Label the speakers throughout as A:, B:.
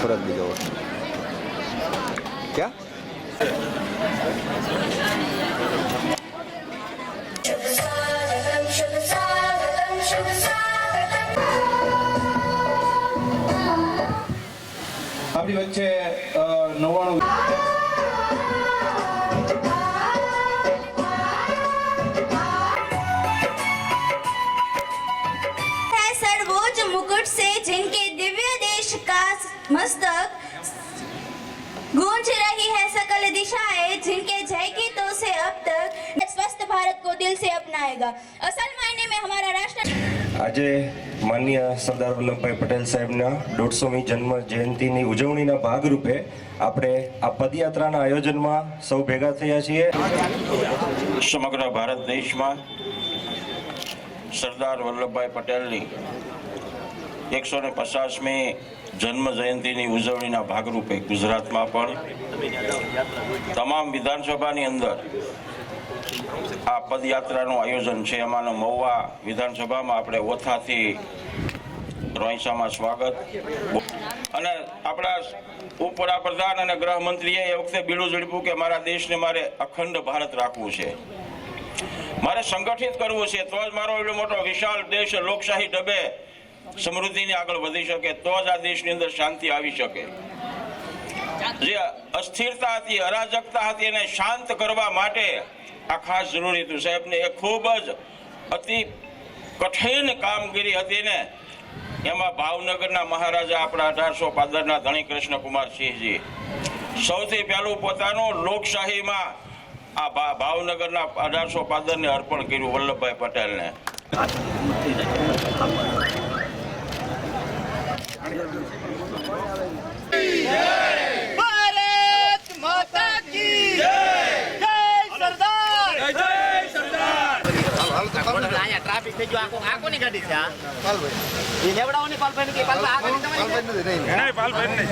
A: फर्क दिखा हुआ क्या
B: આપણી વચ્ચે 99
C: सर्वोच्च मुकुट से जिनके दिव्य देश का मस्तक गूंज रही है सकल दिशाएं, जिनके जय गीतों से अब तक स्वस्थ भारत को दिल से अपनाएगा। असल मायने में हमारा राष्ट्र
D: આજે માનનીય સરદાર વલ્લભભાઈ પટેલ સાહેબના 150મી જન્મ જયંતિની ઉજવણીના ભાગરૂપે આપણે આ પદયાત્રાના આયોજનમાં સૌ ભેગા થયા છીએ।
E: સમગ્ર ભારત દેશમાં સરદાર વલ્લભભાઈ પટેલની 150મી જન્મ જયંતિની ઉજવણીના ભાગરૂપે ગુજરાતમાં પણ તમામ વિધાનસભાની અંદર આ પદયાત્રાનું આયોજન છે। એમાંનો મહુવા વિધાનસભામાં આપણે ઓથાથી રોઈસામાં સ્વાગત અને આપણા ઉપવડાપ્રધાન અને ગૃહમંત્રીએ એ વખતે બીડું ઝડપ્યું કે મારા દેશને મારે અખંડ ભારત રાખવું છે, મારે સંગઠિત કરવું છે, તો જ મારો એટલો મોટો વિશાળ દેશ લોકશાહી ઢબે સમૃદ્ધિની આગળ વધી શકે, તો જ આ દેશની અંદર શાંતિ આવી શકે। જે અસ્થિરતા હતી, અરાજકતા હતી એને શાંત કરવા માટે આ ખાસ જરૂરી હતું। સાહેબને એ ખૂબ જ અતિ કઠિન કામગીરી હતી ને એમાં ભાવનગરના મહારાજા આપણા 1815ના ધણી કૃષ્ણકુમાર સિંહજી સૌથી પહેલું પોતાનું લોકશાહીમાં આ ભાવનગરના 1815ને અર્પણ કર્યું વલ્લભભાઈ પટેલને।
F: भारत माता की जय, जय सरदार, जय सरदार। आया ट्रैफिक में जो आको नहीं गाड़ी था पाल भाई ये लेवड़ाओ ने पाल भाई के पाल आगे नहीं पाल भाई नहीं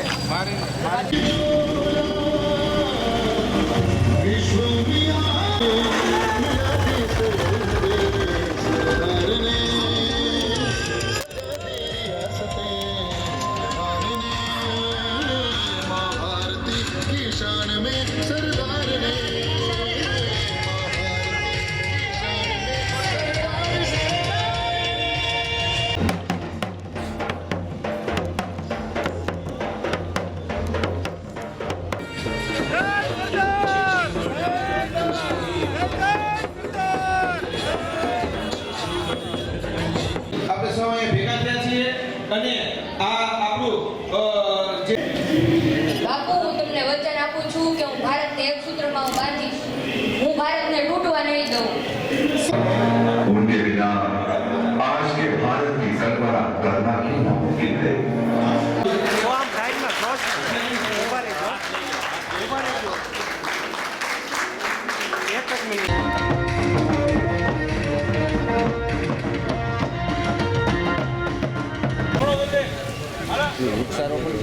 G: બાપુ હું તમને વચન આપું છું કે હું ભારતને એક સૂત્રમાં બાંધીશ, હું ભારતને તૂટવા નહીં દઉં।
H: उनके बिना आज के भारत की कल्पना करना ही नामुमकिन है।
A: वृक्षारोपण